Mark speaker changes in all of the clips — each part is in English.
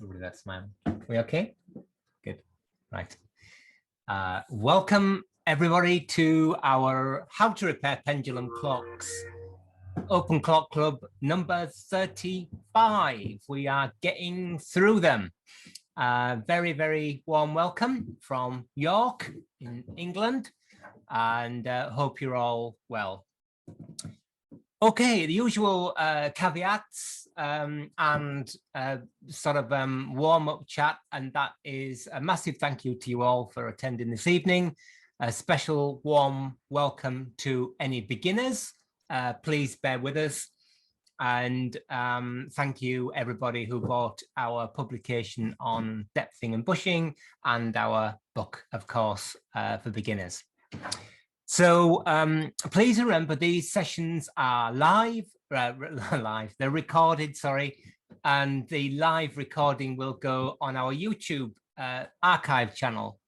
Speaker 1: With that smile. We okay? Good. Right. Welcome everybody to our How to Repair Pendulum Clocks Open Clock Club number 35. We are getting through them. Very, very warm welcome from York in England, and hope you're all well. Okay, the usual caveats and sort of warm-up chat, and that is a massive thank you to you all for attending this evening. A special warm welcome to any beginners. Please bear with us, and thank you everybody who bought our publication on depthing and bushing and our book, of course, for beginners. So please remember these sessions are live, they're recorded, sorry, and the live recording will go on our YouTube archive channel.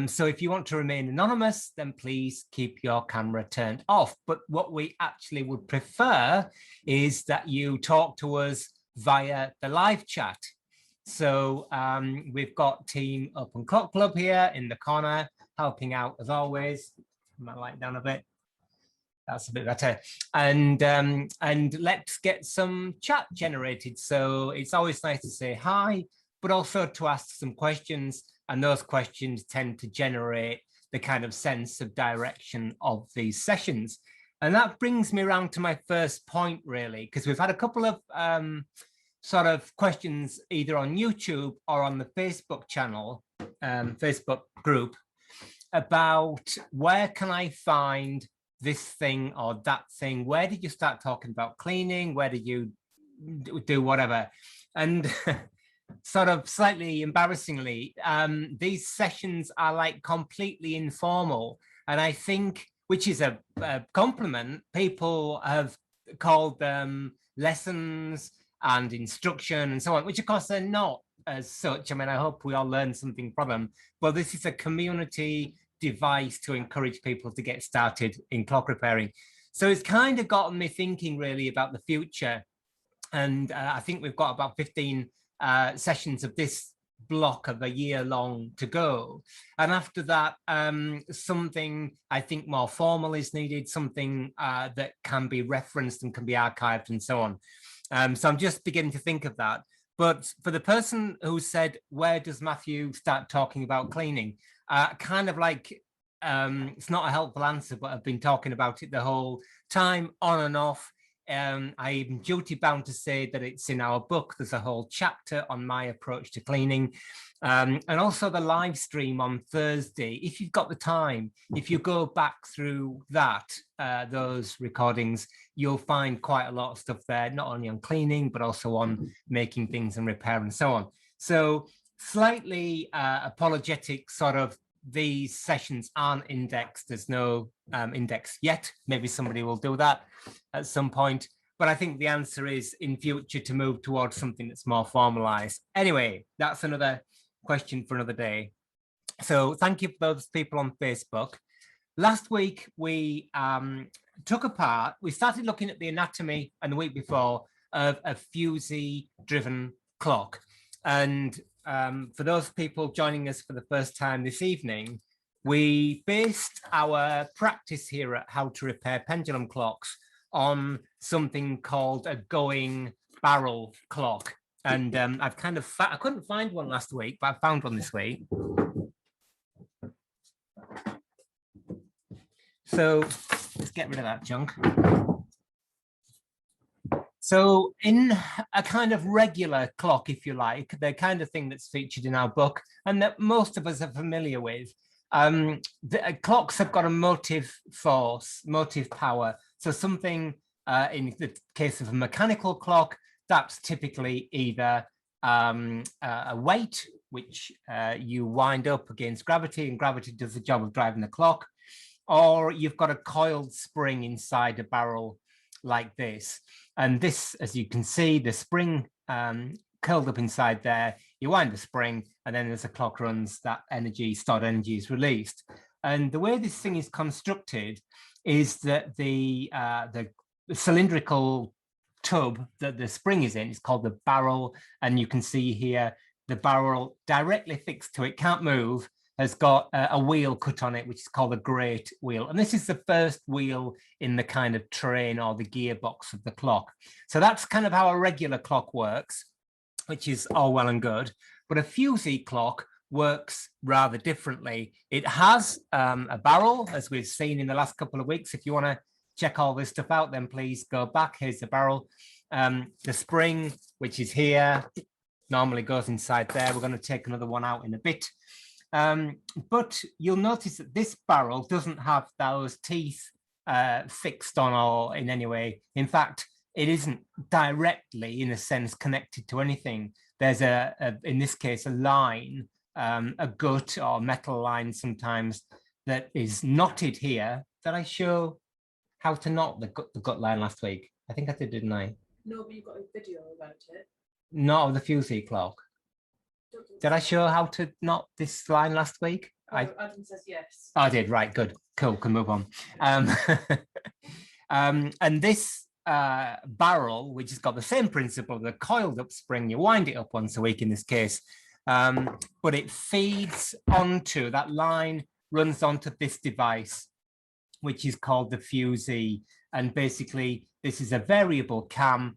Speaker 1: So if you want to remain anonymous, then please keep your camera turned off. But what we actually would prefer is that you talk to us via the live chat. So we've got Team Open Clock Club here in the corner, helping out as always. My light down a bit. That's a bit better. And let's get some chat generated. So it's always nice to say hi, but also to ask some questions. And those questions tend to generate the kind of sense of direction of these sessions. And that brings me around to my first point, really, because we've had a couple of sort of questions either on YouTube or on the Facebook channel, Facebook group, about where can I find this thing or that thing? Where did you start talking about cleaning? Where did you do whatever? And sort of slightly embarrassingly, these sessions are like completely informal. And I think, which is a compliment, people have called them lessons and instruction and so on, which of course they're not as such. I mean, I hope we all learn something from them. But this is a community device to encourage people to get started in clock repairing. So it's kind of gotten me thinking really about the future. And I think we've got about 15 sessions of this block of a year long to go. And after that, something I think more formal is needed, something that can be referenced and can be archived and so on. So I'm just beginning to think of that. But for the person who said, where does Matthew start talking about cleaning? Kind of like, it's not a helpful answer, but I've been talking about it the whole time, on and off. I'm duty bound to say that it's in our book. There's a whole chapter on my approach to cleaning. And also the live stream on Thursday, if you've got the time, if you go back through that, those recordings, you'll find quite a lot of stuff there, not only on cleaning, but also on making things and repair and so on. So slightly apologetic sort of, these sessions aren't indexed. There's no index yet. Maybe somebody will do that at some point. But I think the answer is in future to move towards something that's more formalized. Anyway, that's another question for another day. So thank you for those people on Facebook. Last week, we took apart, we started looking at the anatomy, and the week before, of a Fusee driven clock. And for those people joining us for the first time this evening, we based our practice here at How to Repair Pendulum Clocks on something called a going barrel clock. And I've kind of, I couldn't find one last week, but I found one this week. So let's get rid of that junk. So in a kind of regular clock, if you like, the kind of thing that's featured in our book and that most of us are familiar with, the clocks have got a motive force, motive power. So something in the case of a mechanical clock, that's typically either a weight, which you wind up against gravity, and gravity does the job of driving the clock, or you've got a coiled spring inside a barrel like this. And this, as you can see, the spring curled up inside there, you wind the spring, and then as the clock runs, that energy, stored energy, is released. And the way this thing is constructed is that the cylindrical tub that the spring is in. It's called the barrel, and you can see here the barrel directly fixed to it, can't move, has got a wheel cut on it, which is called a grate wheel. And this is the first wheel in the kind of train or the gearbox of the clock. So that's kind of how a regular clock works, which is all well and good. But a Fusee clock works rather differently. It has a barrel, as we've seen in the last couple of weeks. If you want to check all this stuff out, then please go back. Here's the barrel. The spring, which is here, normally goes inside there. We're going to take another one out in a bit. But you'll notice that this barrel doesn't have those teeth fixed on or in any way. In fact, it isn't directly, in a sense, connected to anything. There's in this case, a line, a gut or metal line sometimes that is knotted here. Did I show how to knot the gut line last week? I think I did, didn't I?
Speaker 2: No, but you've got a video about it.
Speaker 1: Not of the Fusee clock. Did I show how to knot this line last week?
Speaker 2: Oh, Adam says yes.
Speaker 1: I did, right, good, cool, can move on. And this barrel, which has got the same principle, the coiled up spring, you wind it up once a week in this case, but it feeds onto, that line runs onto this device, which is called the Fusee. And basically, this is a variable cam,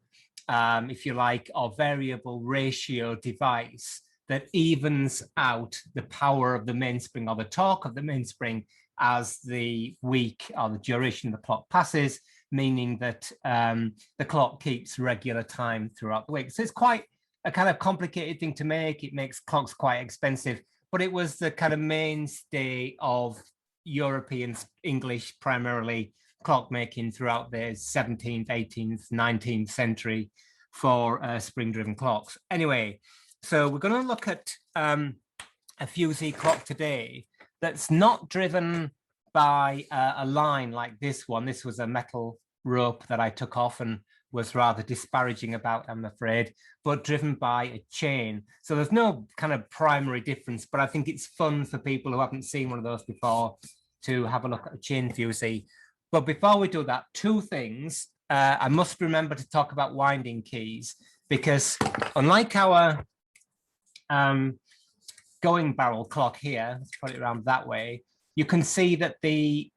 Speaker 1: if you like, or variable ratio device that evens out the power of the mainspring or the torque of the mainspring as the week or the duration of the clock passes, meaning that the clock keeps regular time throughout the week. So it's quite a kind of complicated thing to make. It makes clocks quite expensive, but it was the kind of mainstay of European English, primarily clockmaking throughout the 17th, 18th, 19th century for spring-driven clocks. Anyway, so we're going to look at a Fusee clock today that's not driven by a line like this one. This was a metal rope that I took off and was rather disparaging about, I'm afraid, but driven by a chain. So there's no kind of primary difference, but I think it's fun for people who haven't seen one of those before to have a look at a chain Fusee. But before we do that, two things. I must remember to talk about winding keys, because unlike our going barrel clock here, let's put it around that way, you can see that the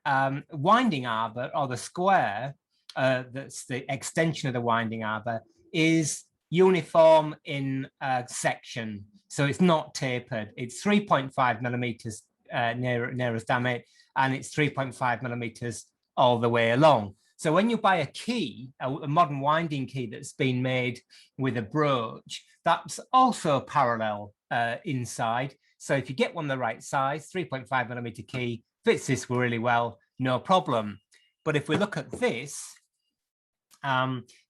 Speaker 1: winding arbor, or the square, that's the extension of the winding arbor, is uniform in section. So it's not tapered. It's 3.5 millimeters near as damn it, and it's 3.5 millimeters all the way along. So when you buy a key, a modern winding key that's been made with a brooch, that's also parallel inside. So if you get one the right size, 3.5 millimeter key, fits this really well, no problem. But if we look at this,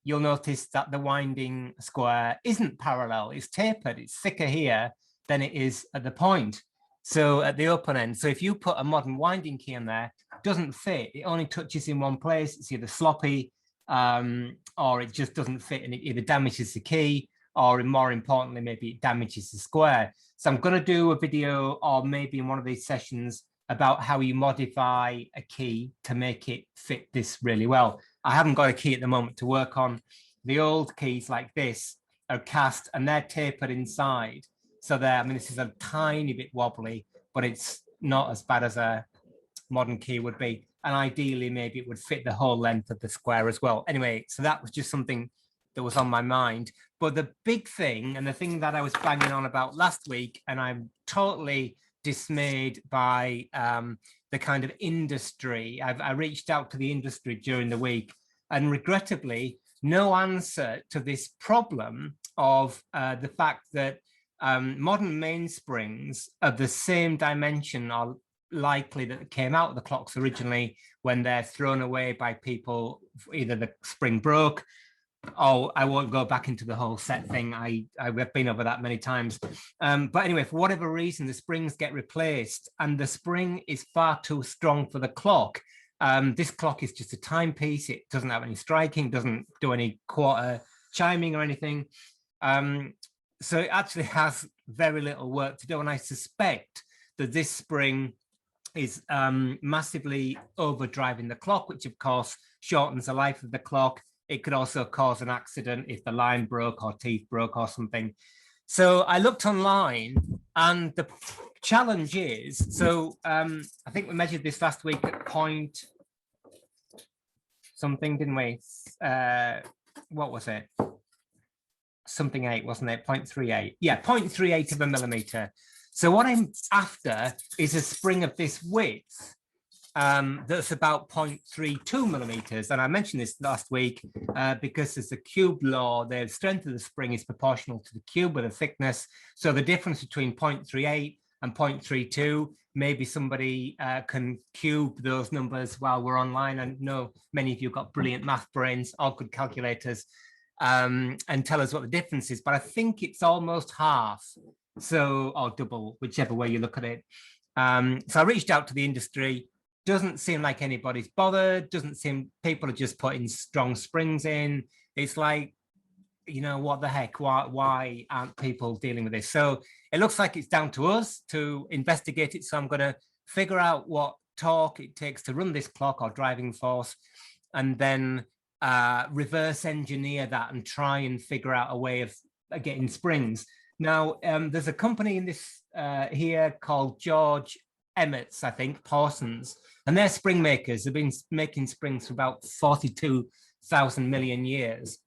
Speaker 1: you'll notice that the winding square isn't parallel, it's tapered, it's thicker here than it is at the point. So at the open end, so if you put a modern winding key in there, it doesn't fit, it only touches in one place, it's either sloppy or it just doesn't fit, and it either damages the key or, more importantly, maybe it damages the square. So I'm going to do a video, or maybe in one of these sessions, about how you modify a key to make it fit this really well. I haven't got a key at the moment to work on. The old keys like this are cast and they're tapered inside. So I mean, this is a tiny bit wobbly, but it's not as bad as a modern key would be. And ideally, maybe it would fit the whole length of the square as well. Anyway, so that was just something that was on my mind. But the big thing, and the thing that I was banging on about last week, and I'm totally dismayed by the kind of industry. I reached out to the industry during the week, and regrettably, no answer to this problem of the fact that modern mainsprings of the same dimension are likely that came out of the clocks originally, when they're thrown away by people, either the spring broke. Oh, I won't go back into the whole set thing. I've been over that many times. But anyway, for whatever reason, the springs get replaced, and the spring is far too strong for the clock. This clock is just a timepiece. It doesn't have any striking, doesn't do any quarter chiming or anything. So it actually has very little work to do. And I suspect that this spring is massively overdriving the clock, which of course shortens the life of the clock. It could also cause an accident if the line broke or teeth broke or something. So I looked online, and the challenge is, so I think we measured this last week at point something, didn't we? What was it? Something 8, wasn't it? 0.38. Yeah, 0.38 of a millimeter. So what I'm after is a spring of this width that's about 0.32 millimeters. And I mentioned this last week because there's a cube law. The strength of the spring is proportional to the cube with the thickness. So the difference between 0.38 and 0.32, maybe somebody can cube those numbers while we're online. I know many of you got brilliant math brains or good calculators, and tell us what the difference is. But I think it's almost half, so, or double, whichever way you look at it. So I reached out to the industry. Doesn't seem like anybody's bothered. Doesn't seem, people are just putting strong springs in. It's like, you know, what the heck? Why aren't people dealing with this? So it looks like it's down to us to investigate it. So I'm going to figure out what torque it takes to run this clock or driving force, and then reverse engineer that and try and figure out a way of getting springs. Now, there's a company in this here called George Emmett's, I think, Parsons, and they're spring makers. They've been making springs for about 42,000 million years.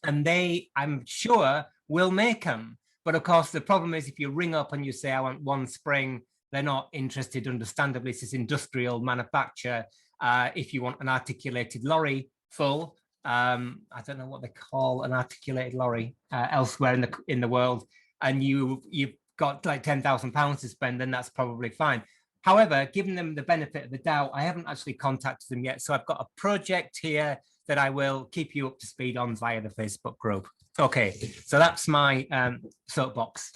Speaker 1: And they, I'm sure, will make them. But of course, the problem is if you ring up and you say, I want one spring, they're not interested, understandably. This is industrial manufacture. If you want an articulated lorry full, I don't know what they call an articulated lorry elsewhere in the world, and you've got like £10,000 to spend, then that's probably fine. However, giving them the benefit of the doubt, I haven't actually contacted them yet. So I've got a project here that I will keep you up to speed on via the Facebook group. Okay, so that's my soapbox.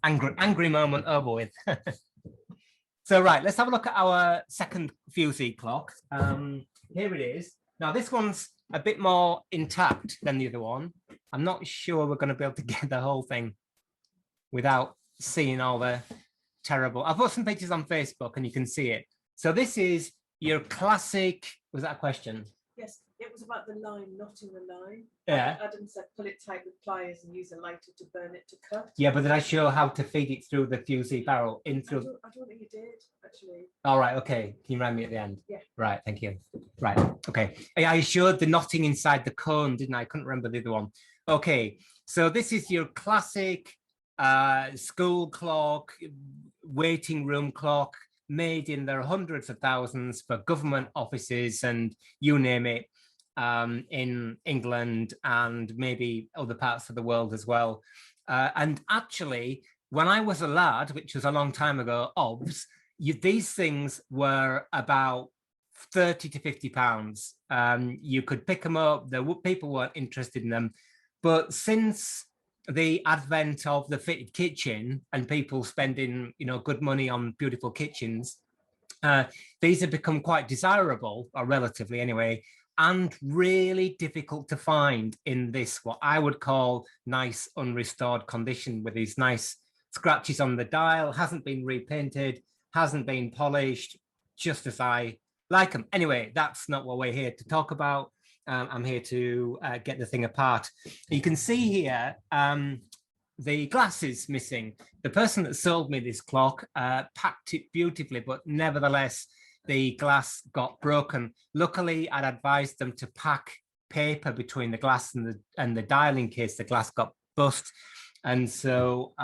Speaker 1: Angry moment over with. So right, let's have a look at our second Fusee clock. Here it is. Now this one's a bit more intact than the other one. I'm not sure we're going to be able to get the whole thing without seeing all the terrible. I've put some pictures on Facebook and you can see it. So this is your classic, was that a question?
Speaker 2: Yes, it was about the line, knotting the line.
Speaker 1: Yeah.
Speaker 2: Adam said pull it tight with pliers and use a lighter to burn it to cut.
Speaker 1: Yeah, but did I show how to feed it through the Fusee barrel in through?
Speaker 2: I don't think you did, actually.
Speaker 1: All right, okay. Can you remind me at the end?
Speaker 2: Yeah.
Speaker 1: Right, thank you. Right, okay. I showed the knotting inside the cone, didn't I? I couldn't remember the other one. Okay, so this is your classic school clock, waiting room clock, made in their hundreds of thousands for government offices and you name it, in England and maybe other parts of the world as well. And actually, when I was a lad, which was a long time ago, these things were about 30 to 50 pounds. You could pick them up. People weren't interested in them. But since the advent of the fitted kitchen and people spending, you know, good money on beautiful kitchens, these have become quite desirable, or relatively anyway, and really difficult to find in this, what I would call nice unrestored condition, with these nice scratches on the dial, hasn't been repainted, hasn't been polished, just as I like them. Anyway, that's not what we're here to talk about. I'm here to get the thing apart. You can see here, the glass is missing. The person that sold me this clock packed it beautifully, but nevertheless, the glass got broken. Luckily, I'd advised them to pack paper between the glass and the dial in case the glass got bust. And so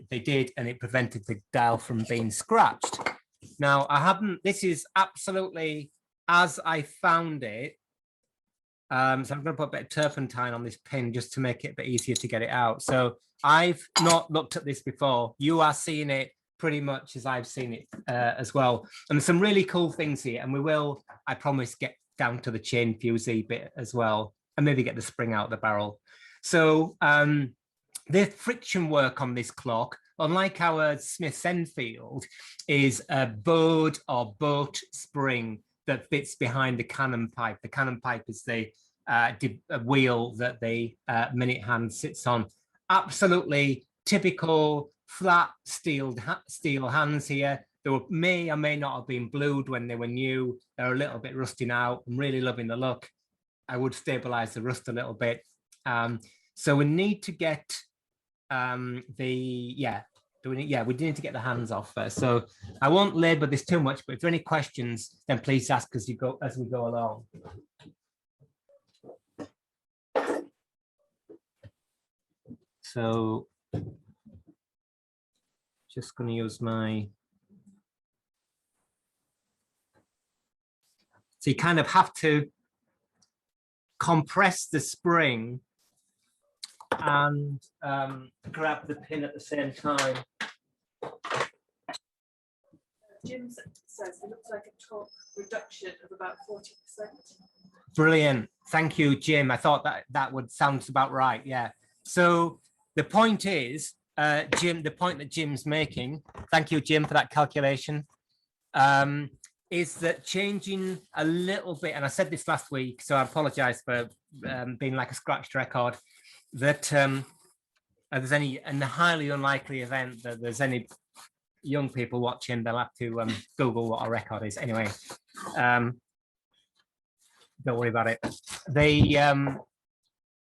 Speaker 1: they did, and it prevented the dial from being scratched. Now, this is absolutely as I found it. So I'm going to put a bit of turpentine on this pin just to make it a bit easier to get it out. So I've not looked at this before. You are seeing it pretty much as I've seen it as well. And there's some really cool things here. And we will, I promise, get down to the chain Fusee bit as well, and maybe get the spring out of the barrel. So the friction work on this clock, unlike our Smith's Enfield, is a bowed or boat spring that fits behind the cannon pipe. The cannon pipe is the wheel that the minute hand sits on. Absolutely typical flat steel hands here. They may or may not have been blued when they were new. They're a little bit rusting out. I'm really loving the look. I would stabilize the rust a little bit. So we need to get we need to get the hands off first. So I won't labor this too much, but if there are any questions, then please ask as we go along. So just going to use my, so you kind of have to compress the spring and grab the pin at the same time.
Speaker 2: Jim says it looks like a torque reduction of about 40%.
Speaker 1: Brilliant. Thank you, Jim. I thought that would sound about right. Yeah. So the point is, Jim, the point that Jim's making, thank you, Jim, for that calculation, is that changing a little bit, and I said this last week, so I apologize for being like a scratched record, that there's any, in the highly unlikely event that there's any young people watching, they'll have to Google what a record is. Anyway, don't worry about it. They,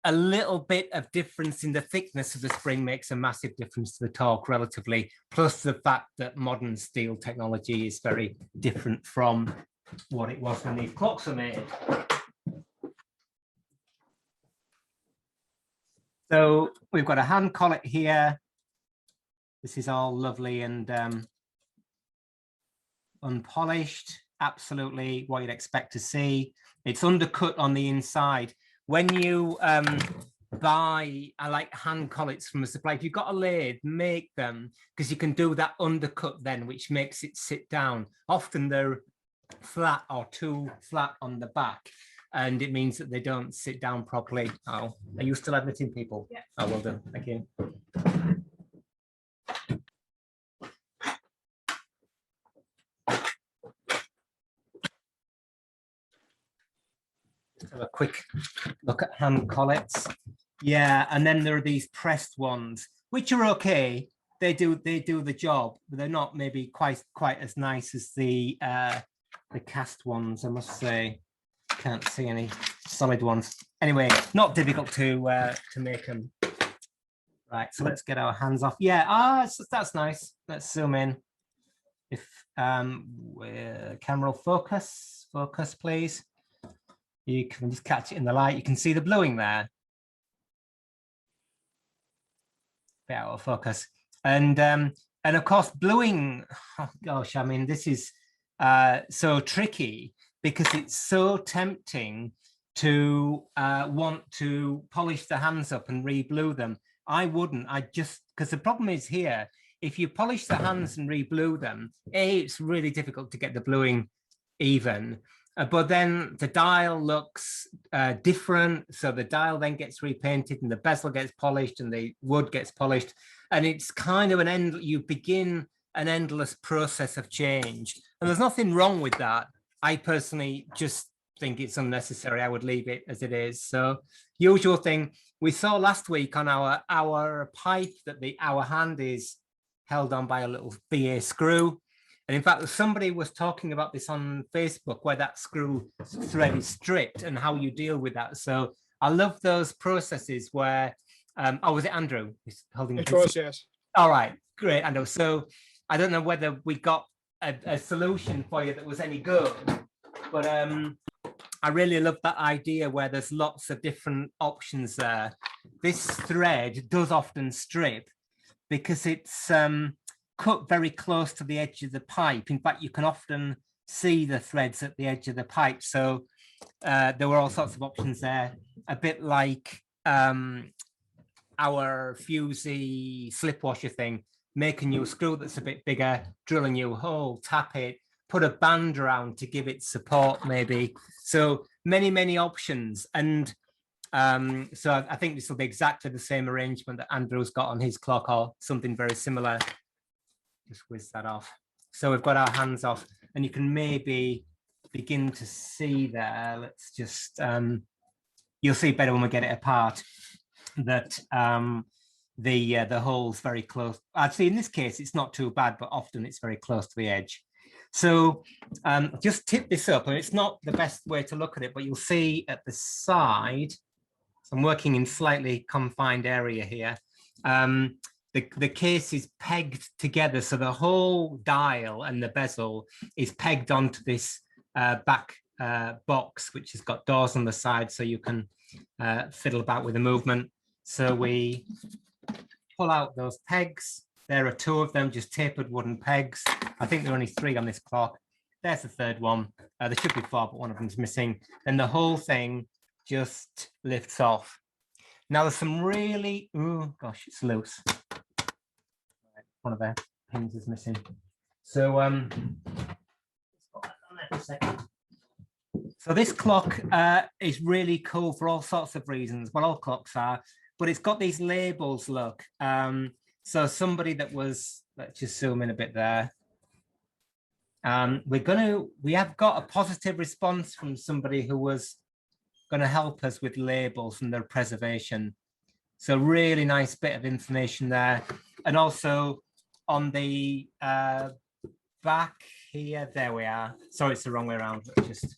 Speaker 1: a little bit of difference in the thickness of the spring makes a massive difference to the torque relatively, plus the fact that modern steel technology is very different from what it was when these clocks were made. So we've got a hand collet here. This is all lovely and unpolished, absolutely what you'd expect to see. It's undercut on the inside. When you buy, I like hand collets from a supplier, if you've got a lathe, make them, because you can do that undercut then, which makes it sit down. Often they're flat or too flat on the back, and it means that they don't sit down properly. Oh, are you still admitting people?
Speaker 2: Yeah.
Speaker 1: Oh, well done, thank you. Have a quick look at hand collets. Yeah, and then there are these pressed ones, which are okay. They do the job, but they're not maybe quite as nice as the cast ones, I must say. Can't see any solid ones. Anyway, not difficult to make them. Right, so let's get our hands off. Yeah, that's nice. Let's zoom in. If camera will focus, please. You can just catch it in the light. You can see the bluing there. Bit out of focus. And of course, bluing, oh gosh, I mean, this is so tricky because it's so tempting to want to polish the hands up and re-blue them. I wouldn't, because the problem is here, if you polish the hands and re-blue them, it's really difficult to get the bluing even. But then the dial looks different. So the dial then gets repainted and the bezel gets polished and the wood gets polished. And it's kind of you begin an endless process of change. And there's nothing wrong with that. I personally just think it's unnecessary. I would leave it as it is. So usual thing we saw last week on our pipe that our hand is held on by a little BA screw. And in fact, somebody was talking about this on Facebook, where that screw thread is stripped and how you deal with that. So I love those processes where, oh, was it Andrew? He's holding
Speaker 3: it was, yes.
Speaker 1: All right, great, Andrew. So I don't know whether we got a solution for you that was any good, but I really love that idea where there's lots of different options there. This thread does often strip because it's cut very close to the edge of the pipe. In fact, you can often see the threads at the edge of the pipe. So there were all sorts of options there, a bit like our Fusee slip washer thing, make a new screw that's a bit bigger, drill a new hole, tap it, put a band around to give it support maybe. So many options. And so I think this will be exactly the same arrangement that Andrew's got on his clock or something very similar. Just whiz that off. So we've got our hands off and you can maybe begin to see there. Let's just, you'll see better when we get it apart that the hole's very close. I'd say in this case, it's not too bad, but often it's very close to the edge. So just tip this up, and it's not the best way to look at it, but you'll see at the side, so I'm working in slightly confined area here. The case is pegged together, so the whole dial and the bezel is pegged onto this back box, which has got doors on the side, so you can fiddle about with the movement. So we pull out those pegs. There are two of them, just tapered wooden pegs. I think there are only 3 on this clock. There's the third one. There should be 4, but one of them's missing. And the whole thing just lifts off. Now there's some really, oh gosh, it's loose. One of the pins is missing. So so this clock is really cool for all sorts of reasons. Well, all clocks are, but it's got these labels, look. So somebody that was, let's just zoom in a bit there. We have got a positive response from somebody who was going to help us with labels and their preservation. So really nice bit of information there. And also on the back here, there we are. Sorry, it's the wrong way around. Let's just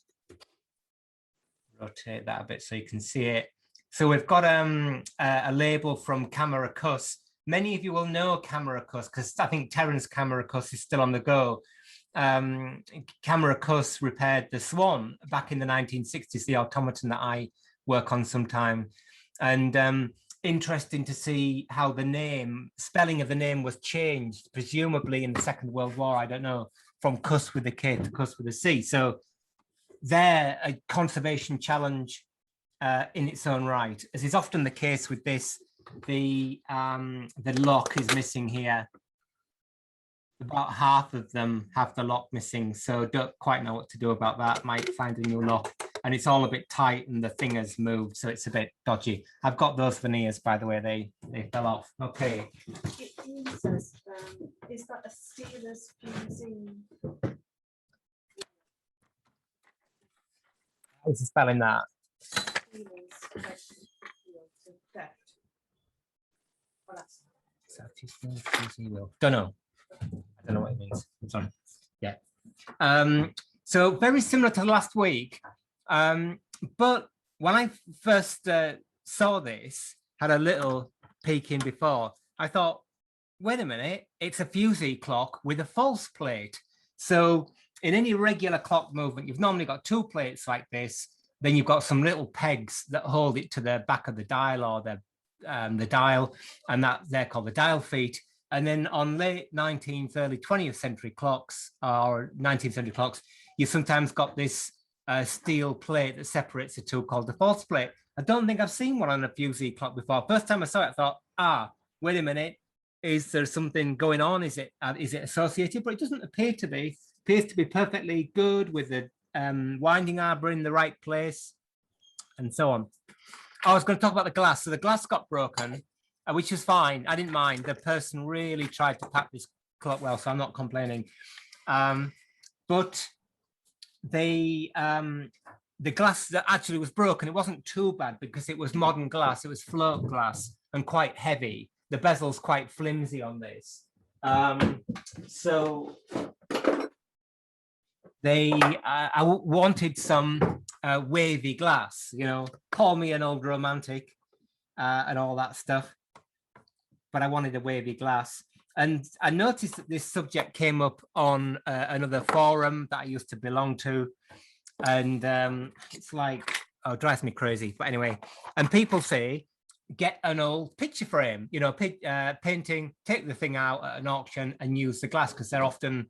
Speaker 1: rotate that a bit so you can see it. So we've got a label from Camera Cuss. Many of you will know Camera Cuss because I think Terence Camera Cuss is still on the go. Camera Cuss repaired the Swan back in the 1960s, the automaton that I work on sometime. And interesting to see how the spelling of the name was changed, presumably in the Second World War, I don't know, from Cuss with a K to Cuss with a C. So they're a conservation challenge in its own right. As is often the case with this, the lock is missing here. About half of them have the lock missing, so don't quite know what to do about that. Might find a new lock, and it's all a bit tight and the thing has moved, so it's a bit dodgy. I've got those veneers, by the way, they fell off. Okay.
Speaker 2: It uses, is that a steerless fusee?
Speaker 1: How's the spelling that? Don't know. I don't know what it means. Sorry. Yeah. So very similar to last week. But when I first saw this, had a little peek in before, I thought, wait a minute, it's a Fusee clock with a false plate. So in any regular clock movement, you've normally got 2 plates like this. Then you've got some little pegs that hold it to the back of the dial or the dial, and that they're called the dial feet. And then on late 19th, early 20th century clocks or 19th century clocks, you sometimes got this steel plate that separates the two called the false plate. I don't think I've seen one on a Fusee clock before. First time I saw it, I thought, wait a minute, is there something going on? Is it associated? But it doesn't appear to be. It appears to be perfectly good with the winding arbor in the right place and so on. I was going to talk about the glass. So the glass got broken, which is fine. I didn't mind. The person really tried to pack this clock well, so I'm not complaining. But the glass that actually was broken, it wasn't too bad because it was modern glass. It was float glass and quite heavy. The bezel's quite flimsy on this. So I wanted some wavy glass, you know, call me an old romantic and all that stuff. But I wanted a wavy glass. And I noticed that this subject came up on another forum that I used to belong to. And it's like, oh, it drives me crazy. But anyway, and people say, get an old picture frame, you know, painting, take the thing out at an auction and use the glass because they're often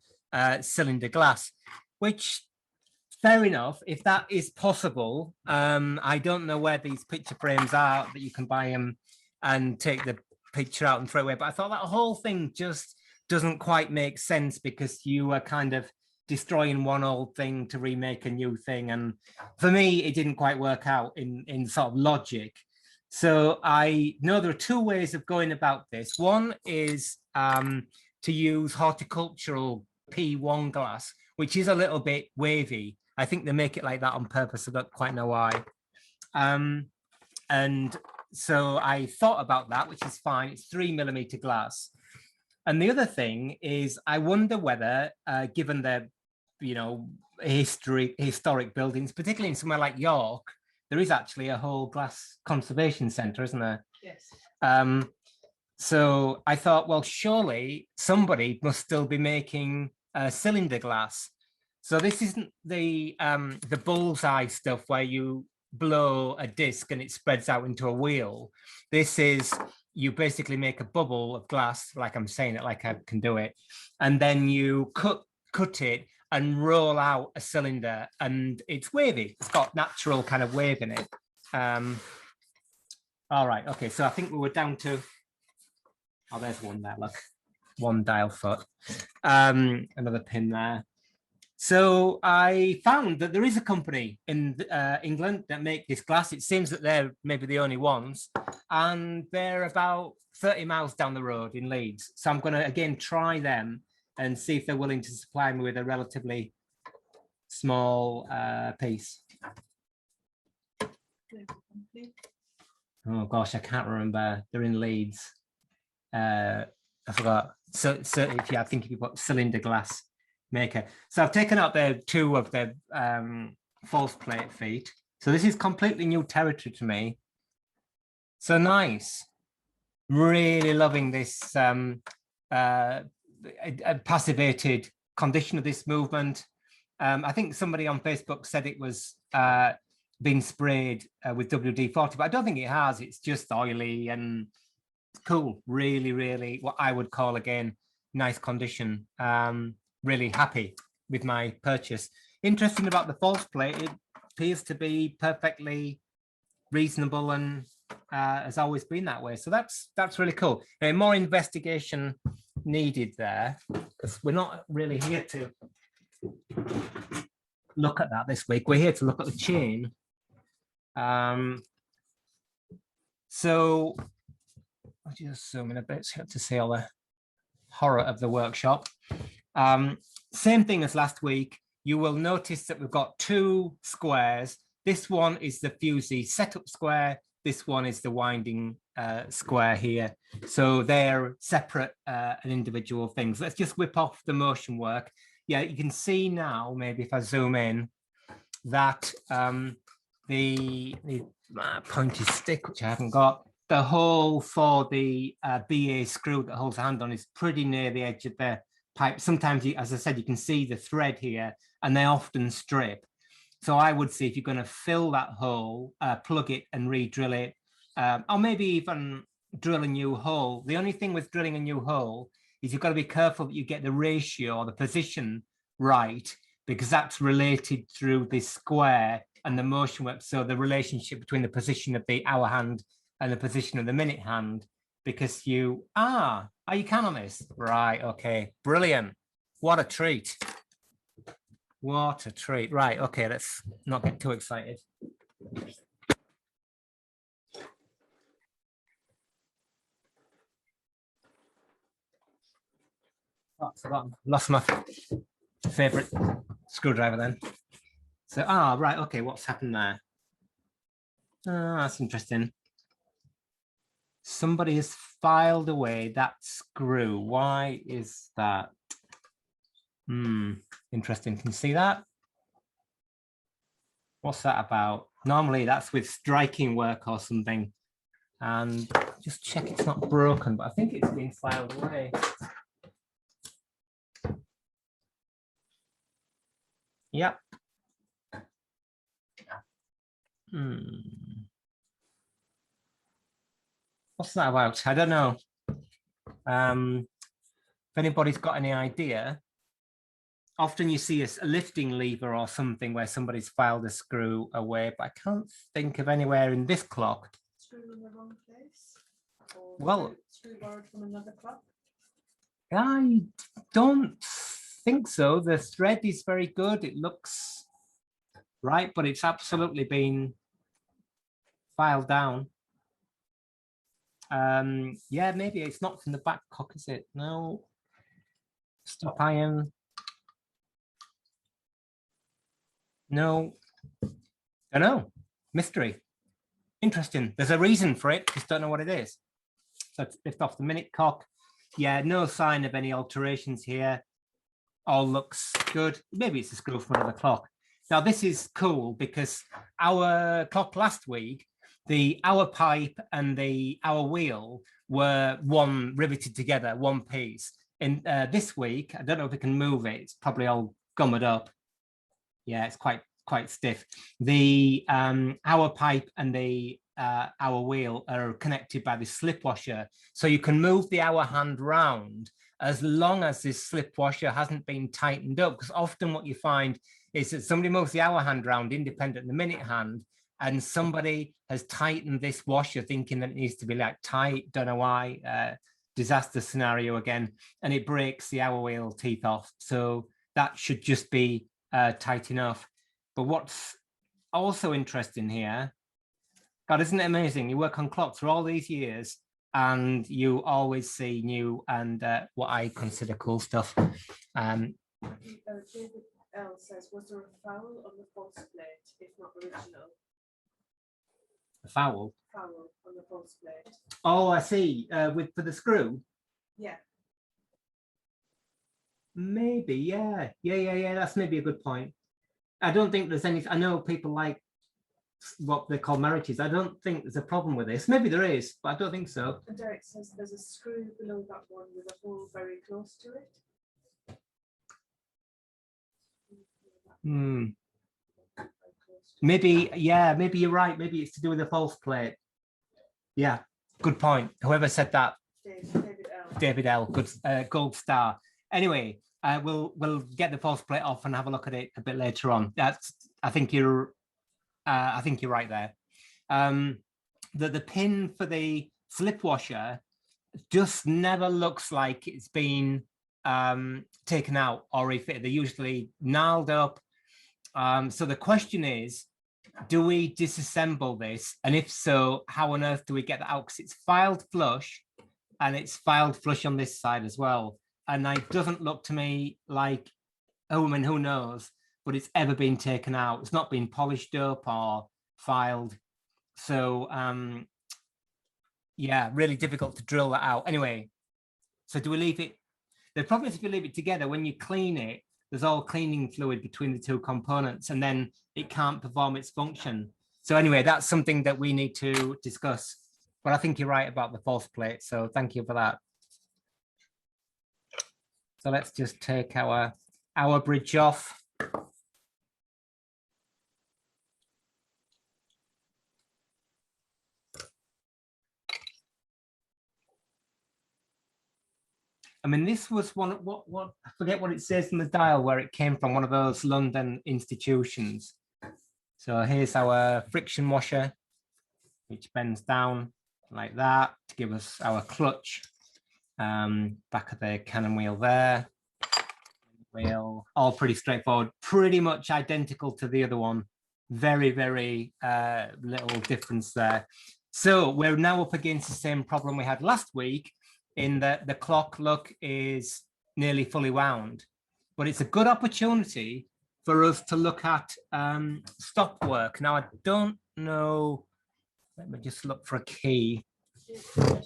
Speaker 1: cylinder glass, which fair enough, if that is possible. I don't know where these picture frames are that you can buy them and take the picture out and throw it away, but I thought that whole thing just doesn't quite make sense because you are kind of destroying one old thing to remake a new thing, and for me it didn't quite work out in sort of logic. So I know there are 2 ways of going about this. One is to use horticultural P1 glass, which is a little bit wavy. I think they make it like that on purpose. I don't quite know why. And so I thought about that, which is fine. It's 3mm glass. And the other thing is, I wonder whether, given the historic buildings, particularly in somewhere like York. There is actually a whole glass conservation centre, isn't there?
Speaker 2: Yes.
Speaker 1: So I thought, well, surely somebody must still be making cylinder glass. So this isn't the bullseye stuff where you blow a disc and it spreads out into a wheel. This is, you basically make a bubble of glass, like I'm saying it, like I can do it, and then you cut it and roll out a cylinder, and it's wavy. It's got natural kind of wave in it. All right, okay, so I think we were down to, oh, there's one there, look, one dial foot, another pin there. So I found that there is a company in England that make this glass. It seems that they're maybe the only ones, and they're about 30 miles down the road in Leeds. So I'm going to again try them and see if they're willing to supply me with a relatively small piece. Oh gosh, I can't remember. They're in Leeds. I forgot. So yeah, I think if you put cylinder glass maker. So I've taken out the two of the false plate feet. So this is completely new territory to me. So nice. Really loving this passivated condition of this movement. I think somebody on Facebook said it was been sprayed with WD-40, but I don't think it has. It's just oily and cool. Really, really what I would call, again, nice condition. Really happy with my purchase. Interesting about the false plate, it appears to be perfectly reasonable and has always been that way. So that's really cool. More investigation needed there, because we're not really here to look at that this week. We're here to look at the chain. So I'll just zoom in a bit so you have to see all the horror of the workshop. Same thing as last week. You will notice that we've got two squares. This one is the Fusee setup square. This one is the winding square here. So they're separate and individual things. Let's just whip off the motion work. Yeah, you can see now, maybe if I zoom in, that the pointy stick, which I haven't got, the hole for the BA screw that holds the hand on is pretty near the edge of the pipe. Sometimes, as I said, you can see the thread here, and they often strip. So I would say if you're going to fill that hole, plug it and re-drill it, or maybe even drill a new hole. The only thing with drilling a new hole is you've got to be careful that you get the ratio or the position right, because that's related through this square and the motion work. So the relationship between the position of the hour hand and the position of the minute hand, because you can on this, right? Okay, brilliant. What a treat. What a treat. Right, okay, let's not get too excited. Oh, forgotten. Lost my favorite screwdriver then. So, right, okay, what's happened there? That's interesting. Somebody has filed away that screw. Why is that? Interesting. Can you see that? What's that about? Normally that's with striking work or something. And just check it's not broken, but I think it's been filed away. Yep. What's that about? I don't know. If anybody's got any idea, often you see a lifting lever or something where somebody's filed a screw away, but I can't think of anywhere in this clock.
Speaker 2: Screw in the wrong place? Or
Speaker 1: well,
Speaker 2: screw borrowed from another clock?
Speaker 1: I don't think so. The thread is very good. It looks right, but it's absolutely been filed down. Yeah, maybe it's not from the back cock, is it? No. Stop iron. No. I don't know. Mystery. Interesting. There's a reason for it. Just don't know what it is. So let's lift off the minute cock. Yeah, no sign of any alterations here. all looks good. Maybe it's a screw for another clock. Now this is cool because our clock last week, the hour pipe and the hour wheel were one riveted together, one piece. In this week, I don't know if we can move it. It's probably all gummed up. Yeah, it's quite stiff. The hour pipe and the hour wheel are connected by the slip washer, so you can move the hour hand round as long as this slip washer hasn't been tightened up. Because often what you find is that somebody moves the hour hand round independent of the minute hand, and somebody has tightened this washer thinking that it needs to be like tight, don't know why, disaster scenario again, and it breaks the hour wheel teeth off. So that should just be tight enough. But what's also interesting here, God, isn't it amazing? You work on clocks for all these years and you always see new and what I consider cool stuff.
Speaker 2: David L says, was there a foul on the false plate, if not original?
Speaker 1: A foul?
Speaker 2: Foul on the false plate.
Speaker 1: Oh, I see. For the screw?
Speaker 2: Yeah.
Speaker 1: Maybe, yeah. That's maybe a good point. I don't think there's any, I know people like what they call marriages. I don't think there's a problem with this. Maybe there is, but I don't think so.
Speaker 2: And Derek says there's a screw below that one with a hole very close to it.
Speaker 1: Maybe, yeah, maybe you're right. Maybe it's to do with the false plate. Yeah, good point. Whoever said that. David L. Good, gold star. Anyway, we'll get the false plate off and have a look at it a bit later on. I think you're right there. The pin for the slip washer just never looks like it's been taken out or refitted. They're usually gnarled up. So the question is, do we disassemble this? And if so, how on earth do we get that out? Because it's filed flush, and it's filed flush on this side as well. And it doesn't look to me like, oh, I mean, who knows, but it's ever been taken out. It's not been polished up or filed. So yeah, really difficult to drill that out. Anyway, so do we leave it? The problem is if you leave it together, when you clean it, there's all cleaning fluid between the two components, and then it can't perform its function. So anyway, that's something that we need to discuss. But I think you're right about the false plate. So thank you for that. So let's just take our bridge off. I mean, this was one, what I forget what it says in the dial, where it came from, one of those London institutions. So here's our friction washer, which bends down like that to give us our clutch. Back of the cannon wheel there. Wheel, all pretty straightforward, pretty much identical to the other one. Very, very little difference there. So we're now up against the same problem we had last week, in that the clock look is nearly fully wound, but it's a good opportunity for us to look at stop work. Now, I don't know, let me just look for a key.
Speaker 2: So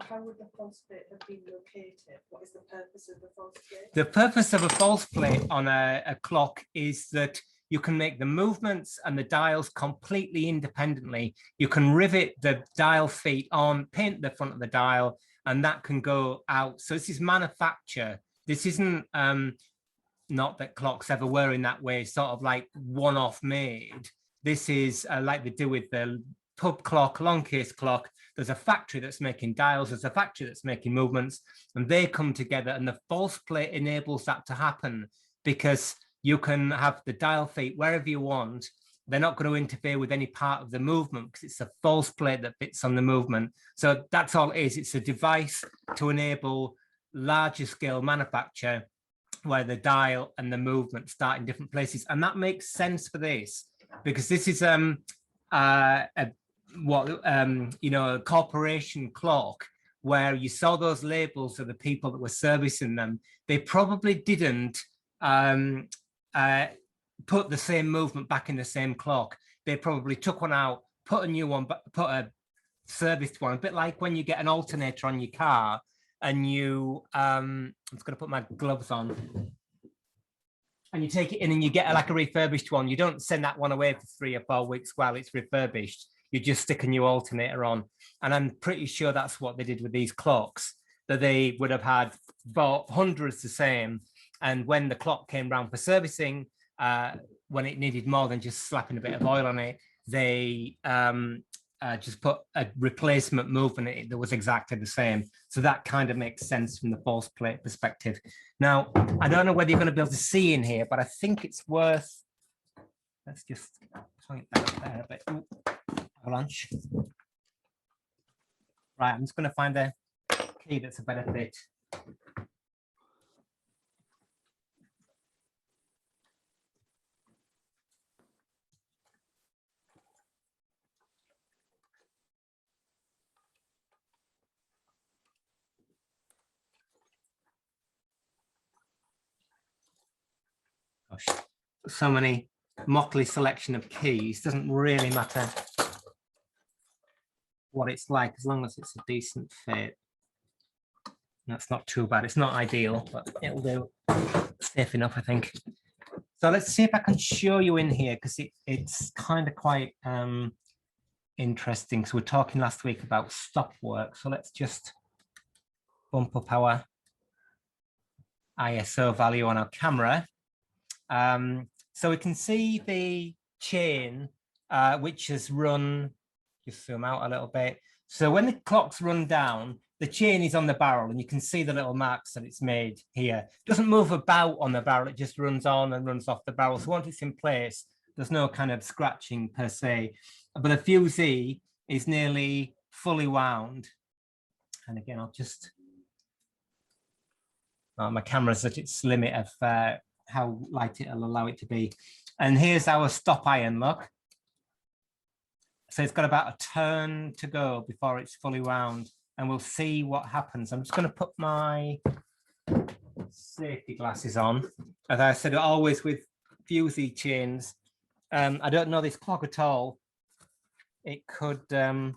Speaker 2: how would the false plate have been located? What is the purpose of the false plate?
Speaker 1: The purpose of a false plate on a clock is that you can make the movements and the dials completely independently. You can rivet the dial feet on, paint the front of the dial, and that can go out. So this is manufacture. This isn't, not that clocks ever were in that way, sort of like one-off made. This is like they do with the pub clock, long case clock. There's a factory that's making dials, there's a factory that's making movements, and they come together, and the false plate enables that to happen, because you can have the dial feet wherever you want. They're not going to interfere with any part of the movement because it's a false plate that fits on the movement. So that's all it is. It's a device to enable larger scale manufacture where the dial and the movement start in different places. And that makes sense for this, because this is a corporation clock, where you saw those labels of the people that were servicing them. They probably didn't put the same movement back in the same clock. They probably took one out, put a new one, put a serviced one, a bit like when you get an alternator on your car and you, I'm just going to put my gloves on, and you take it in and you get like a refurbished one. You don't send that one away for 3 or 4 weeks while it's refurbished. You just stick a new alternator on. And I'm pretty sure that's what they did with these clocks, that they would have had bought hundreds the same. And when the clock came round for servicing, when it needed more than just slapping a bit of oil on it, they just put a replacement movement in it that was exactly the same. So that kind of makes sense from the false plate perspective. Now, I don't know whether you're going to be able to see in here, but I think it's worth, let's just point that up there a bit. Ooh, avalanche. Right, I'm just going to find a key that's a better fit. Gosh, so many motley selection of keys. Doesn't really matter what it's like as long as it's a decent fit. That's not too bad. It's not ideal, but it'll do. Safe enough, I think. So let's see if I can show you in here, because it's kind of quite interesting. So we're talking last week about stop work. So let's just bump up our ISO value on our camera. So we can see the chain, which has run, just zoom out a little bit. So when the clocks run down, the chain is on the barrel, and you can see the little marks that it's made here. It doesn't move about on the barrel, it just runs on and runs off the barrel. So once it's in place, there's no kind of scratching per se. But the Fusee is nearly fully wound. And again, I'll just, my camera's at its limit of how light it'll allow it to be. And here's our stop iron, look. So it's got about a turn to go before it's fully wound, and we'll see what happens. I'm just going to put my safety glasses on. As I said, always with Fusee chains. I don't know this clock at all. It could, that's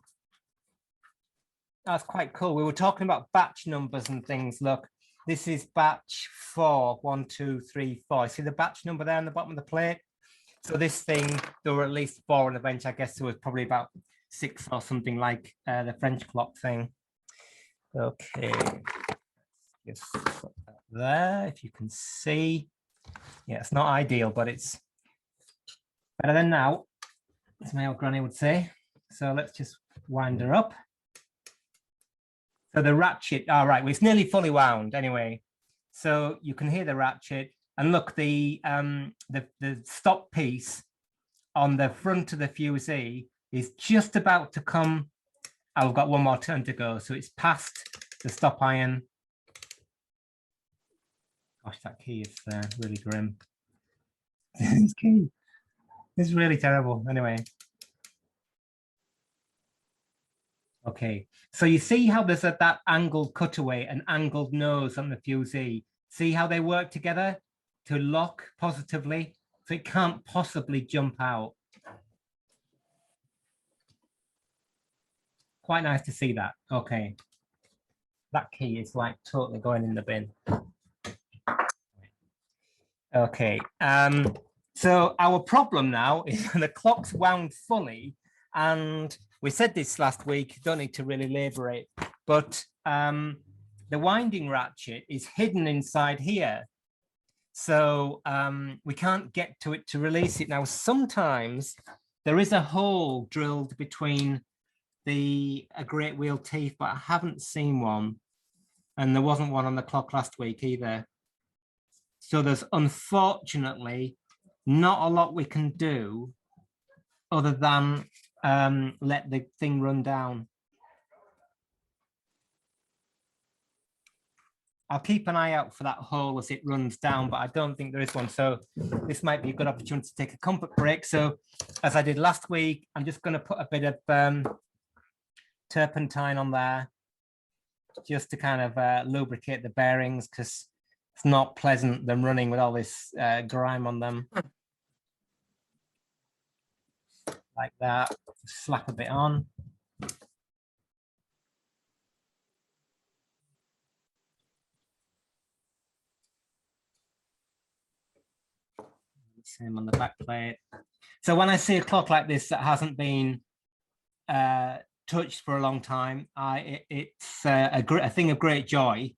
Speaker 1: quite cool. We were talking about batch numbers and things. Look, this is batch 4, 1, 2, 3, 4. See the batch number there on the bottom of the plate? So this thing, there were at least 4 on the bench. I guess there was probably about 6 or something like the French clock thing. Okay, just put that there, if you can see. Yeah, it's not ideal, but it's better than now, as my old granny would say. So let's just wind her up. So the ratchet, all right, well, it's nearly fully wound anyway. So you can hear the ratchet, and look, the stop piece on the front of the Fusee is just about to come. I've got one more turn to go, so it's past the stop iron. Gosh, that key is really grim. This key is really terrible. Anyway. Okay, so you see how there's that angled cutaway and angled nose on the Fusee. See how they work together to lock positively, so it can't possibly jump out. Quite nice to see that. Okay, that key is like totally going in the bin. Okay, so our problem now is the clock's wound fully, and we said this last week, don't need to really labor it, but the winding ratchet is hidden inside here. So we can't get to it to release it. Now, sometimes there is a hole drilled between the great wheel teeth, but I haven't seen one. And there wasn't one on the clock last week either. So there's unfortunately not a lot we can do other than let the thing run down. I'll keep an eye out for that hole as it runs down, but I don't think there is one. So this might be a good opportunity to take a comfort break. So as I did last week, I'm just going to put a bit of turpentine on there just to kind of lubricate the bearings, because it's not pleasant them running with all this grime on them. Like that, slap a bit on. same on the back plate. So when I see a clock like this that hasn't been touched for a long time, it's a thing of great joy.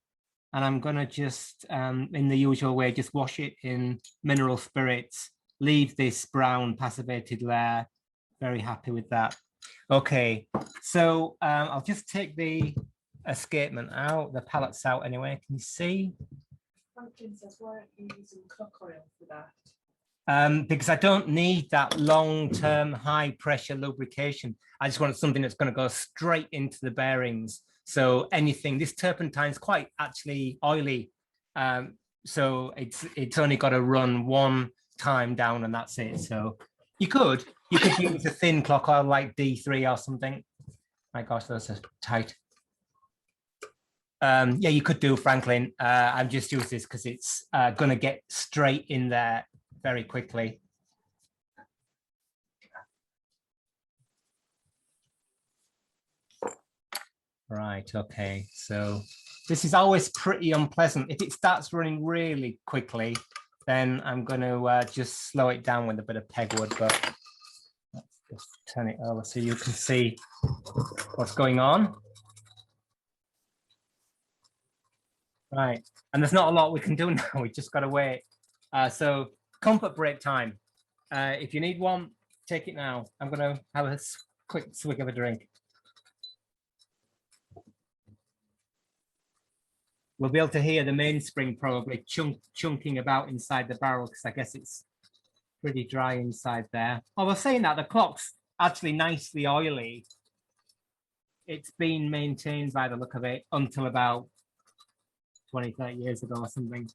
Speaker 1: And I'm gonna just, in the usual way, just wash it in mineral spirits, leave this brown passivated layer. Very happy with that. Okay, so I'll just take the escapement out, the pallets out anyway. Can you see?
Speaker 2: Franklin says, why aren't you using clock oil for that?
Speaker 1: Because I don't need that long-term high pressure lubrication. I just want something that's going to go straight into the bearings. So anything, this turpentine is quite actually oily. So it's only got to run one time down and that's it. So you could use a thin clock oil like D3 or something. My gosh, those are tight. Yeah, you could do, Franklin. I've just used this because it's going to get straight in there very quickly. Right, okay, so this is always pretty unpleasant. If it starts running really quickly, then I'm going to just slow it down with a bit of pegwood, but let's just turn it over so you can see what's going on. Right, and there's not a lot we can do now, we just got to wait. So comfort break time. If you need one, take it now. I'm going to have a quick swig of a drink. We'll be able to hear the mainspring probably chunking about inside the barrel because I guess it's pretty dry inside there. I was saying that the clock's actually nicely oily. It's been maintained by the look of it until about 20, 30 years ago or something.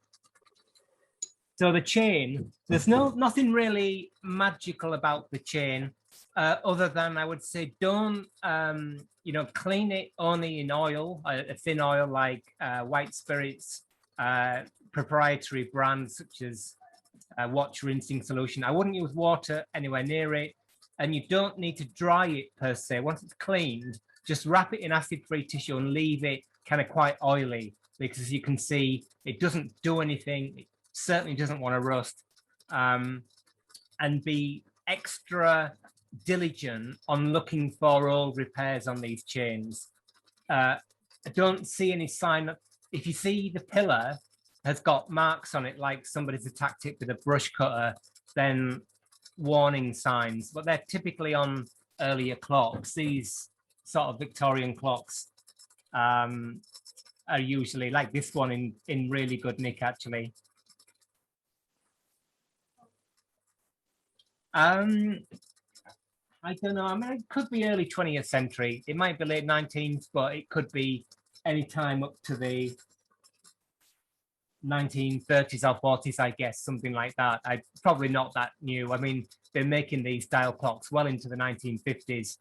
Speaker 1: So the chain, there's nothing really magical about the chain, other than I would say don't clean it only in oil, a thin oil like white spirits, proprietary brands such as watch rinsing solution. I wouldn't use water anywhere near it, and you don't need to dry it per se. Once it's cleaned, just wrap it in acid-free tissue and leave it kind of quite oily, because as you can see, it doesn't do anything. It certainly doesn't want to rust, and be extra diligent on looking for old repairs on these chains. I don't see any sign of, if you see the pillar has got marks on it like somebody's attacked it with a brush cutter, then warning signs, but they're typically on earlier clocks. These sort of Victorian clocks are usually like this one in really good nick actually. I don't know. I mean, it could be early 20th century. It might be late 19th, but it could be any time up to the 1930s or 40s, I guess, something like that. Probably not that new. I mean, they're making these dial clocks well into the 1950s.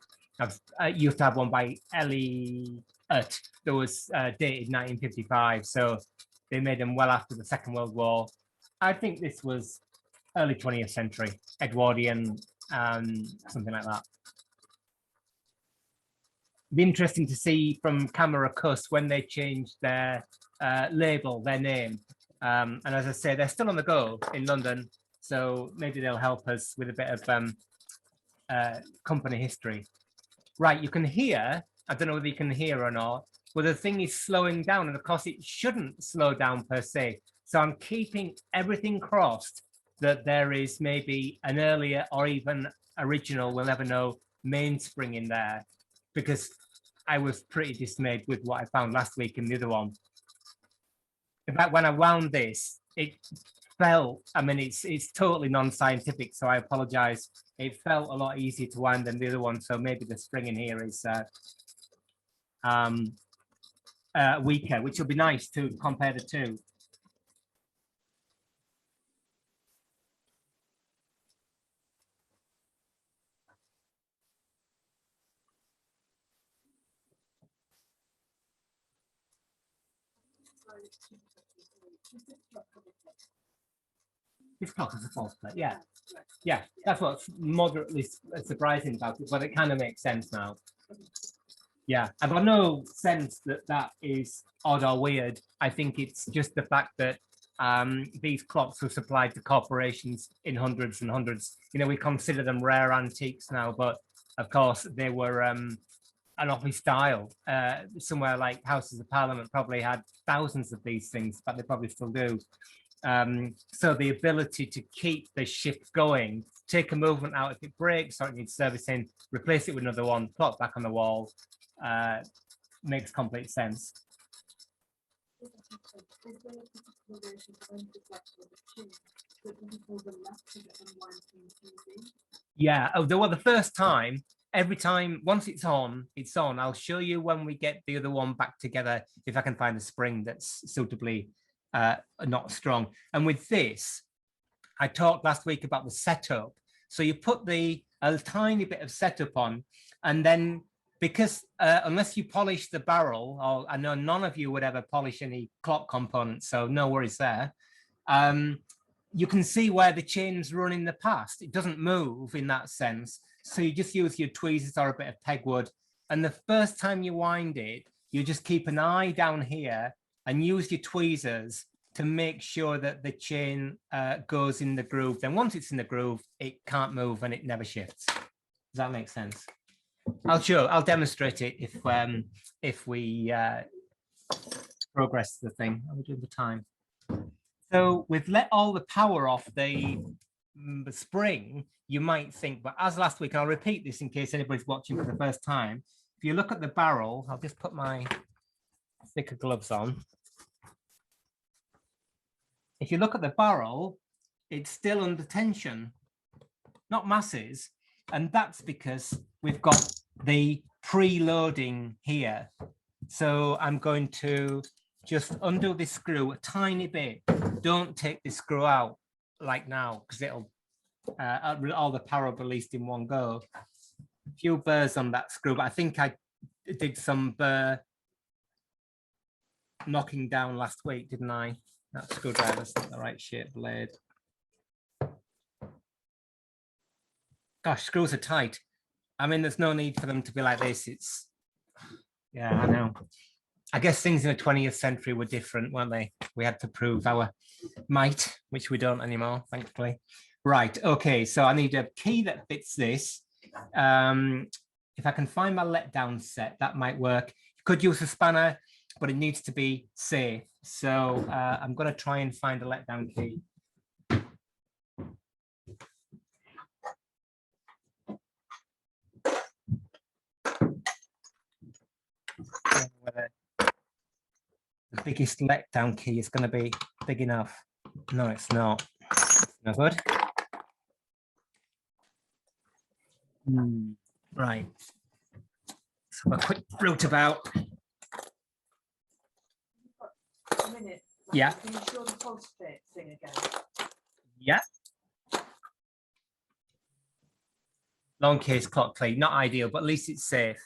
Speaker 1: I used to have one by Elliott that was dated 1955. So they made them well after the Second World War. I think this was early 20th century, Edwardian, something like that. It'd be interesting to see from Camera Cuss when they changed their label, their name. And as I say, they're still on the go in London, so maybe they'll help us with a bit of company history. Right, you can hear, I don't know whether you can hear or not, but the thing is slowing down, and of course it shouldn't slow down per se. So I'm keeping everything crossed that there is maybe an earlier or even original, we'll never know, mainspring in there, because I was pretty dismayed with what I found last week in the other one. In fact, when I wound this, it felt, I mean, it's totally non-scientific, so I apologize. It felt a lot easier to wind than the other one, so maybe the spring in here is weaker, which will be nice to compare the two. This clock is a false plate, yeah. Yeah, that's what's moderately surprising about it, but it kind of makes sense now. Yeah, I've got no sense that that is odd or weird. I think it's just the fact that these clocks were supplied to corporations in hundreds and hundreds. You know, we consider them rare antiques now, but of course they were an awfully style. Somewhere like Houses of Parliament probably had thousands of these things, but they probably still do. So the ability to keep the ship going, take a movement out if it breaks or it needs servicing, replace it with another one, plot back on the wall, makes complete sense. Yeah, well, the first time, every time, once it's on, it's on. I'll show you when we get the other one back together, if I can find a spring that's suitably not strong. And with this, I talked last week about the setup. So you put a tiny bit of setup on, and then because unless you polish the barrel, or I know none of you would ever polish any clock components, so no worries there. You can see where the chains run in the past. It doesn't move in that sense. So you just use your tweezers or a bit of pegwood. And the first time you wind it, you just keep an eye down here and use your tweezers to make sure that the chain goes in the groove. Then once it's in the groove, it can't move and it never shifts. Does that make sense? I'll demonstrate it if we progress the thing. How are we doing the time? So we've let all the power off the spring, you might think, but as last week, I'll repeat this in case anybody's watching for the first time. If you look at the barrel, I'll just put my thicker gloves on. If you look at the barrel, it's still under tension, not masses. And that's because we've got the preloading here. So I'm going to just undo this screw a tiny bit. Don't take this screw out like now, because it'll all the power will be released in one go. A few burrs on that screw, but I think I did some burr knocking down last week, didn't I? That screwdriver's not the right shape blade. Gosh, screws are tight. I mean, there's no need for them to be like this. It's, yeah, I know. I guess things in the 20th century were different, weren't they? We had to prove our might, which we don't anymore, thankfully. Right, okay, so I need a key that fits this. If I can find my letdown set, that might work. You could use a spanner, but it needs to be safe. So I'm going to try and find a letdown key. Whether the biggest letdown key is going to be big enough. No, it's not. No good. Right. So a quick route about.
Speaker 2: A minute.
Speaker 1: Yeah.
Speaker 2: Can you show the post fit thing again?
Speaker 1: Yeah. Long case clock key, not ideal, but at least it's safe.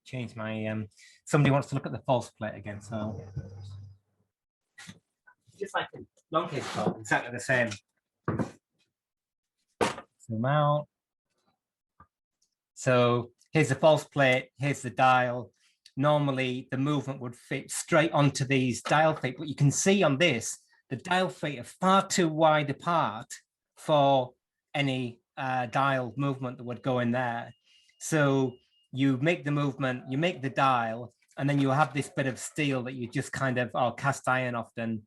Speaker 1: Change my somebody wants to look at the false plate again, so just like a long case clock, exactly the same. Zoom out. So here's the false plate, here's the dial. Normally the movement would fit straight onto these dial feet, but you can see on this the dial feet are far too wide apart for any dial movement that would go in there. So you make the movement, you make the dial, and then you have this bit of steel that you just kind of, or cast iron often,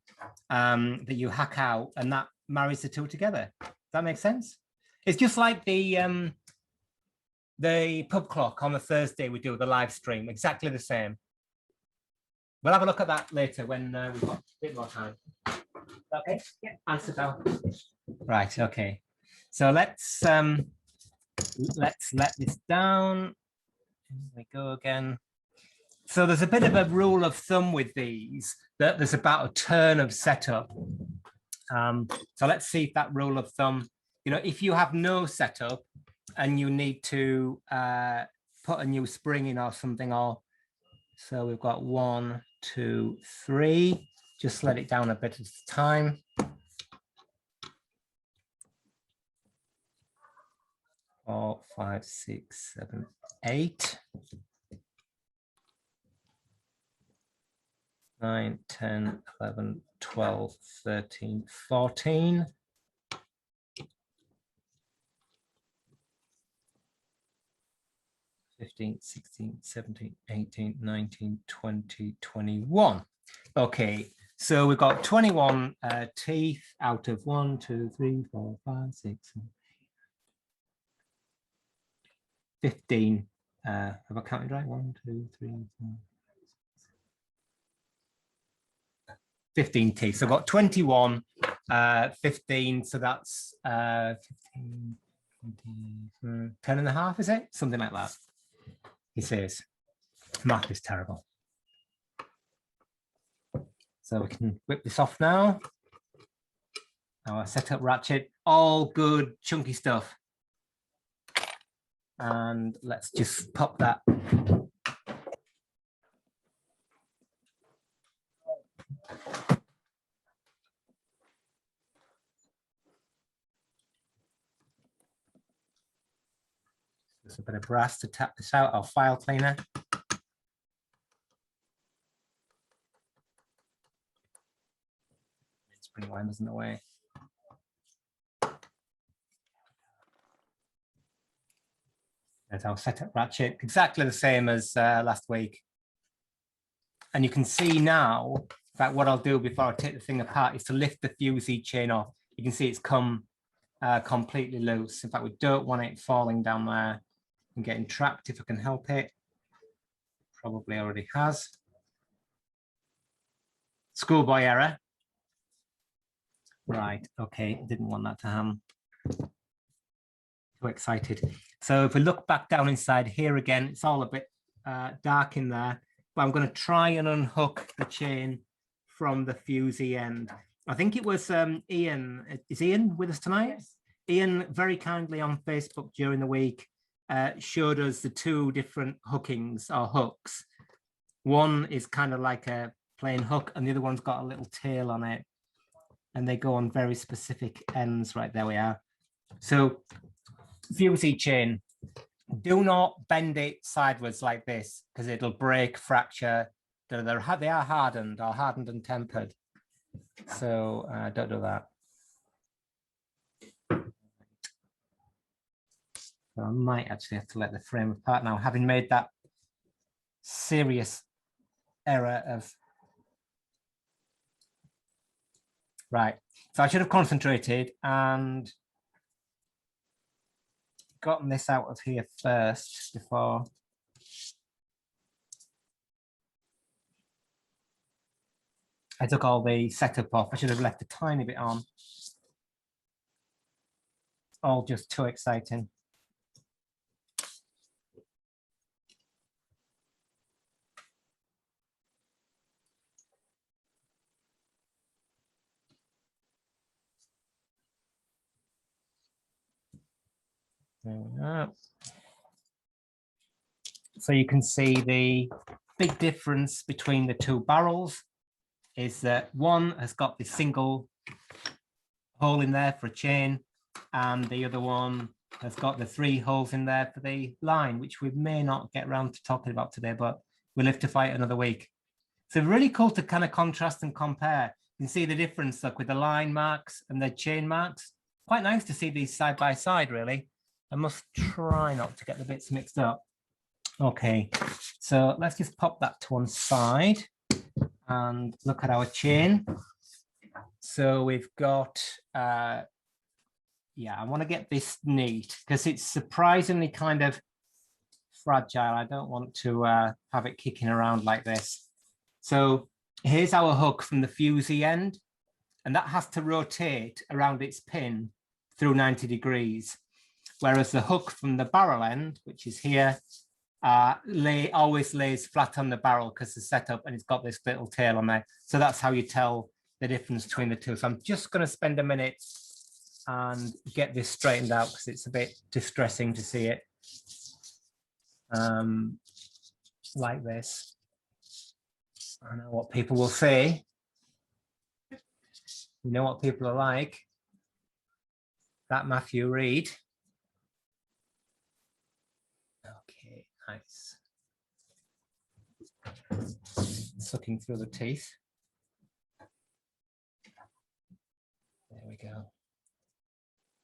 Speaker 1: that you hack out, and that marries the two together. Does that make sense? It's just like the pub clock on a Thursday we do the live stream, exactly the same. We'll have a look at that later when we've got a bit more time. Okay, yeah, answer down. Right, okay. So let's let this down. Here we go again. So there's a bit of a rule of thumb with these, that there's about a turn of setup. So let's see if that rule of thumb, you know, if you have no setup and you need to put a new spring in or something, or so we've got 1, 2, 3. Just let it down a bit at a time. Four, 5, 6, 7, 8, 9, 10, 11, 12, 13, 14. 15, 16, 17, 18, 19, 20, 21. Okay, so we've got 21 teeth out of 1, 2, 3, 4, 5, 6, 7, 15. Have I counted right? 1, 2, 3, 4, 15 teeth. So I've got 21, 15. So that's 15, 20, 10 and a half, is it? Something like that. He says, math is terrible. So we can whip this off now. Our setup ratchet, all good chunky stuff. And let's just pop that. There's a bit of brass to tap this out, our file cleaner. Spring line isn't away. There's our setup ratchet, exactly the same as last week. And you can see now, in fact, what I'll do before I take the thing apart is to lift the Fusee chain off. You can see it's come completely loose. In fact, we don't want it falling down there and getting trapped if I can help it. Probably already has. Schoolboy error. Right, okay, didn't want that to happen. Too excited. So if we look back down inside here again, it's all a bit dark in there, but I'm going to try and unhook the chain from the Fusee end. I think it was Ian. Is Ian with us tonight? Yes. Ian very kindly on Facebook during the week showed us the two different hookings or hooks. One is kind of like a plain hook and the other one's got a little tail on it. And they go on very specific ends. Right, there we are. So Fusee chain, do not bend it sideways like this because it'll break, fracture. They are hardened or hardened and tempered. So don't do that. So I might actually have to let the frame apart now, having made that serious error of. Right, so I should have concentrated and gotten this out of here first before. I took all the setup off. I should have left a tiny bit on. All just too exciting. There we are. So you can see the big difference between the two barrels is that one has got the single hole in there for a chain and the other one has got the 3 holes in there for the line, which we may not get around to talking about today, but we'll live to fight another week. So really cool to kind of contrast and compare. You can see the difference like with the line marks and the chain marks. Quite nice to see these side by side, really. I must try not to get the bits mixed up. Okay, so let's just pop that to one side and look at our chain. So we've got, yeah, I want to get this neat because it's surprisingly kind of fragile. I don't want to have it kicking around like this. So here's our hook from the Fusee end, and that has to rotate around its pin through 90 degrees. Whereas the hook from the barrel end, which is here, always lays flat on the barrel because it's set up and it's got this little tail on there. So that's how you tell the difference between the two. So I'm just going to spend a minute and get this straightened out because it's a bit distressing to see it like this. I know what people will say. You know what people are like. That Matthew Reed. Okay, Nice. Sucking through the teeth. There we go.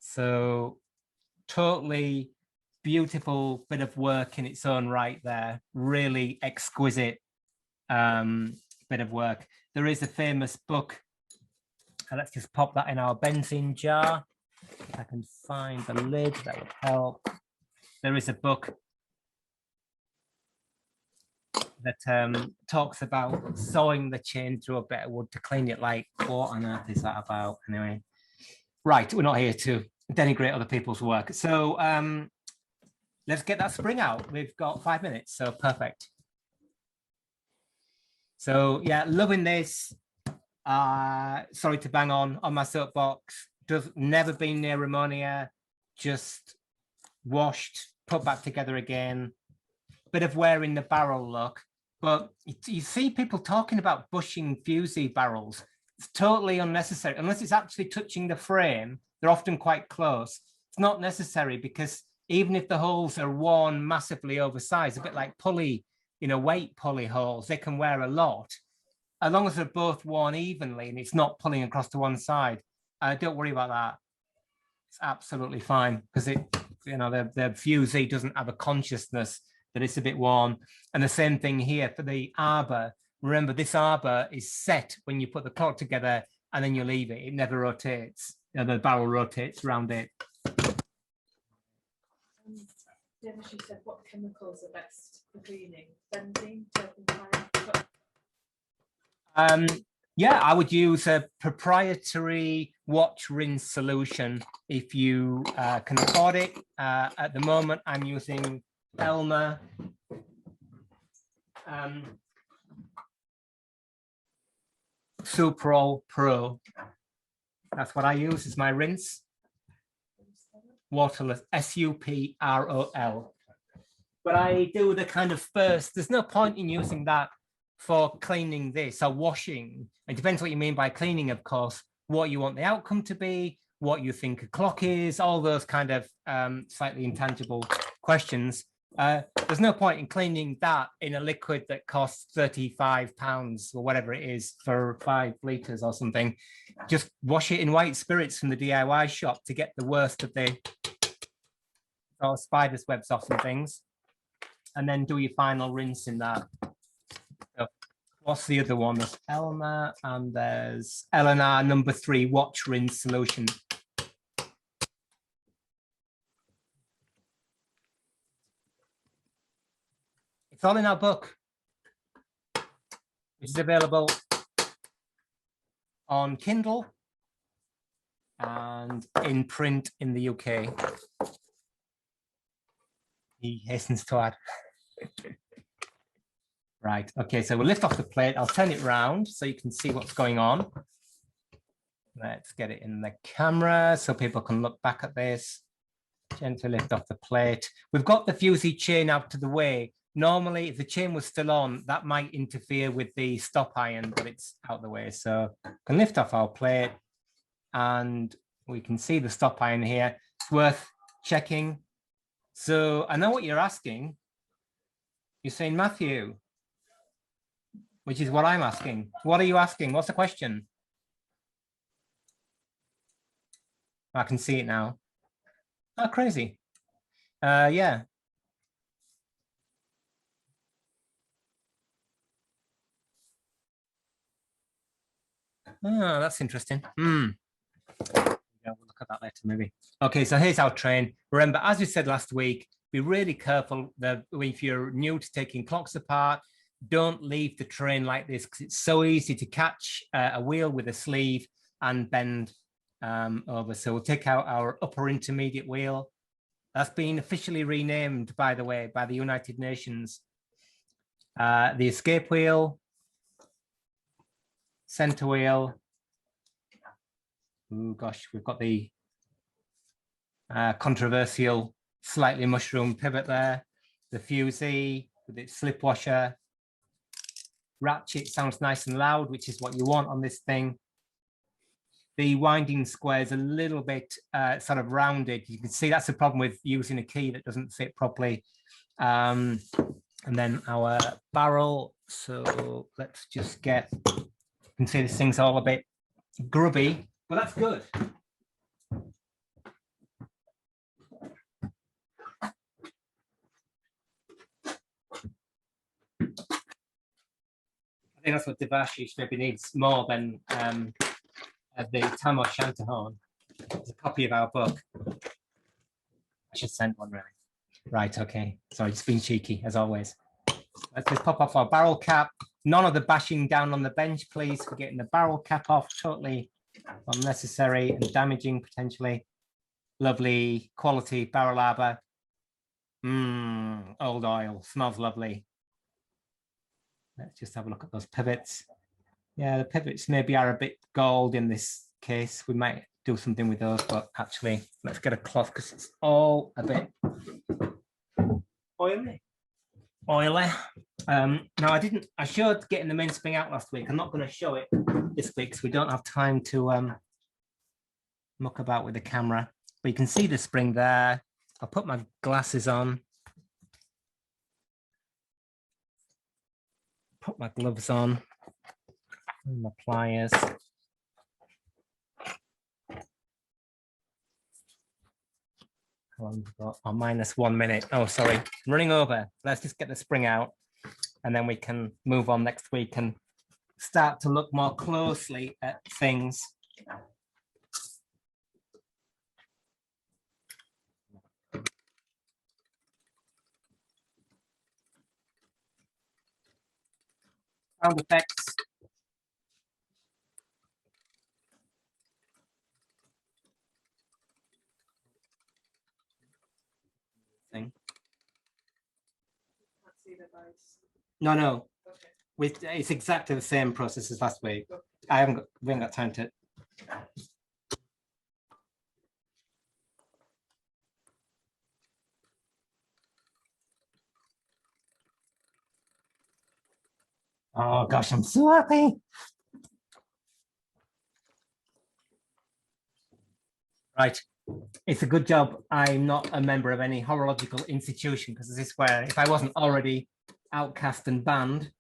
Speaker 1: So totally beautiful bit of work in its own right there. Really exquisite bit of work. There is a famous book. Let's just pop that in our benzene jar. If I can find the lid, that would help. There is a book that talks about sawing the chain through a bit of wood to clean it. Like, what on earth is that about? Anyway, right, we're not here to denigrate other people's work. So let's get that spring out. We've got 5 minutes, so perfect. So yeah, loving this. Sorry to bang on my soapbox. Never been near ammonia, just washed, put back together again. Bit of wear in the barrel look, but you see people talking about bushing Fusee barrels. It's totally unnecessary unless it's actually touching the frame. They're often quite close. It's not necessary because even if the holes are worn massively oversized, a bit like pulley, weight pulley holes, they can wear a lot. As long as they're both worn evenly and it's not pulling across to one side, don't worry about that. It's absolutely fine because the Fusee doesn't have a consciousness that it's a bit worn. And the same thing here for the arbor. Remember, this arbor is set when you put the clock together and then you leave it. It never rotates. The barrel rotates around it.
Speaker 2: She said, what chemicals are best for cleaning? Benzene, turpentine?
Speaker 1: Yeah, I would use a proprietary watch rinse solution if you can afford it. At the moment, I'm using Elmer Suprol Pro. That's what I use as my rinse. Waterless, S-U-P-R-O-L. But I do the kind of first, there's no point in using that for cleaning this or washing. It depends what you mean by cleaning, of course, what you want the outcome to be, what you think a clock is, all those kind of slightly intangible questions. There's no point in cleaning that in a liquid that costs £35 or whatever it is for 5 litres or something. Just wash it in white spirits from the DIY shop to get the worst of the spider's webs off and things. And then do your final rinse in that. So what's the other one? There's Elmer and there's LNR number 3 watch rinse solution. It's all in our book, which is available on Kindle and in print in the UK. He hastens to add. Right, okay, so we'll lift off the plate. I'll turn it around so you can see what's going on. Let's get it in the camera so people can look back at this. Gently lift off the plate. We've got the Fusee chain out of the way. Normally, if the chain was still on, that might interfere with the stop iron, but it's out of the way. So we can lift off our plate and we can see the stop iron here. It's worth checking. So I know what you're asking. You're saying, Matthew, which is what I'm asking. What are you asking? What's the question? I can see it now. Oh, crazy. Yeah. Oh, that's interesting. Yeah, we'll look at that later, maybe. Okay, so here's our train. Remember, as we said last week, be really careful that if you're new to taking clocks apart, don't leave the train like this because it's so easy to catch a wheel with a sleeve and bend over. So we'll take out our upper intermediate wheel. That's been officially renamed, by the way, by the United Nations. The escape wheel, center wheel. Oh gosh, we've got the controversial slightly mushroom pivot there. The Fusee with its slip washer. Ratchet sounds nice and loud, which is what you want on this thing. The winding square is a little bit sort of rounded. You can see that's the problem with using a key that doesn't fit properly. And then our barrel. So let's just get, you can see this thing's all a bit grubby, but that's good. I think that's what Devashish maybe needs more than the Tam O'Shanter. It's a copy of our book. I should send one, really. Right, okay. Sorry, just being cheeky, as always. Let's just pop off our barrel cap. None of the bashing down on the bench, please. We're getting the barrel cap off, totally unnecessary and damaging, potentially. Lovely quality barrel arbor. Old oil, smells lovely. Let's just have a look at those pivots. Yeah, the pivots maybe are a bit gold in this case. We might do something with those, but actually, let's get a cloth because it's all a bit oily. Now I showed getting the mainspring out last week. I'm not going to show it this week because we don't have time to muck about with the camera, but you can see the spring there. I'll put my glasses on, put my gloves on, and my pliers. How long have we got? Oh, -1 minute. Oh, sorry, I'm running over. Let's just get the spring out and then we can move on next week and start to look more closely at things. Sound effects. Thing. No. Okay. It's exactly the same process as last week. Okay. We haven't got time to. Oh gosh, I'm so happy. Right. It's a good job I'm not a member of any horological institution, because this is where, if I wasn't already outcast and banned,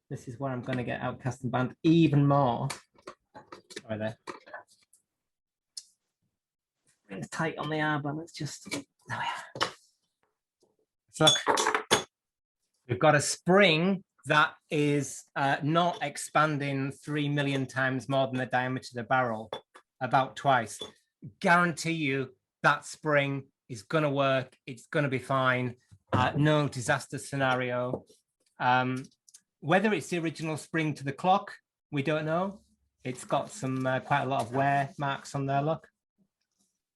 Speaker 1: this is where I'm going to get outcast and banned even more. Sorry there. It's tight on the arbor. Let's just, there we are. Look, we've got a spring that is not expanding 3 million times more than the diameter of the barrel, about twice. Guarantee you that spring is going to work. It's going to be fine. No disaster scenario. Whether it's the original spring to the clock, we don't know. It's got some quite a lot of wear marks on there, look.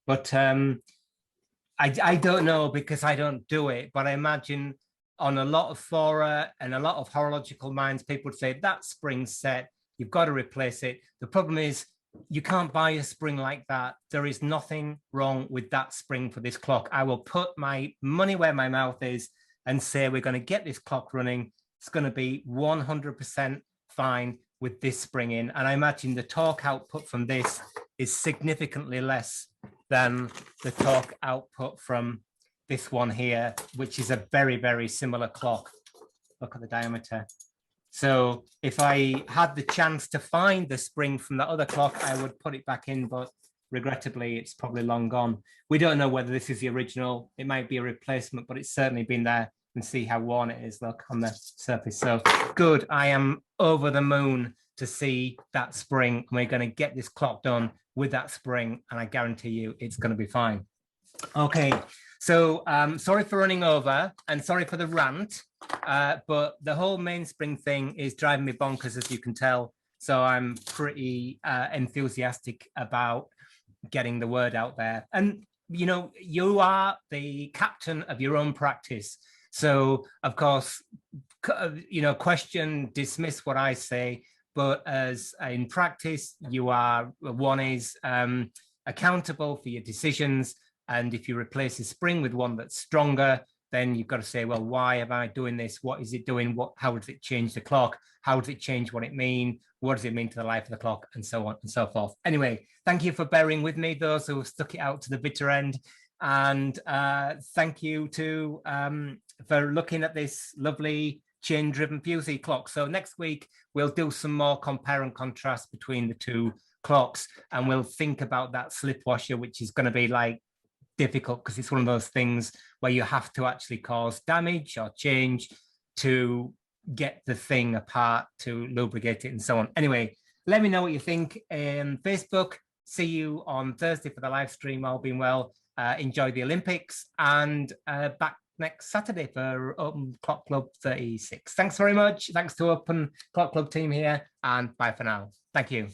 Speaker 1: But I don't know because I don't do it, but I imagine on a lot of fora and a lot of horological minds, people would say that spring's set, you've got to replace it. The problem is you can't buy a spring like that. There is nothing wrong with that spring for this clock. I will put my money where my mouth is and say we're going to get this clock running. It's going to be 100% fine with this spring in. And I imagine the torque output from this is significantly less than the torque output from this one here, which is a very, very similar clock. Look at the diameter. So if I had the chance to find the spring from the other clock, I would put it back in, but regrettably, it's probably long gone. We don't know whether this is the original. It might be a replacement, but it's certainly been there. And see how worn it is, look, on the surface. So good, I am over the moon to see that spring. We're going to get this clock done with that spring, and I guarantee you it's going to be fine. Okay, so sorry for running over and sorry for the rant, but the whole mainspring thing is driving me bonkers, as you can tell. So I'm pretty enthusiastic about getting the word out there. And, you know, you are the captain of your own practice. So, of course, you know, question, dismiss what I say, but as in practice, you are, one is accountable for your decisions. And if you replace a spring with one that's stronger, then you've got to say, well, why am I doing this? What is it doing? How does it change the clock? How does it change what it means? What does it mean to the life of the clock? And so on and so forth. Anyway, thank you for bearing with me, those who have stuck it out to the bitter end. And thank you to for looking at this lovely chain-driven Fusee clock. So next week, we'll do some more compare and contrast between the two clocks, and we'll think about that slip washer, which is going to be like difficult because it's one of those things where you have to actually cause damage or change to get the thing apart, to lubricate it and so on. Anyway, let me know what you think. Facebook, see you on Thursday for the live stream, all being well. Enjoy the Olympics, and back next Saturday for Open Clock Club 36. Thanks very much. Thanks to Open Clock Club team here, and bye for now. Thank you.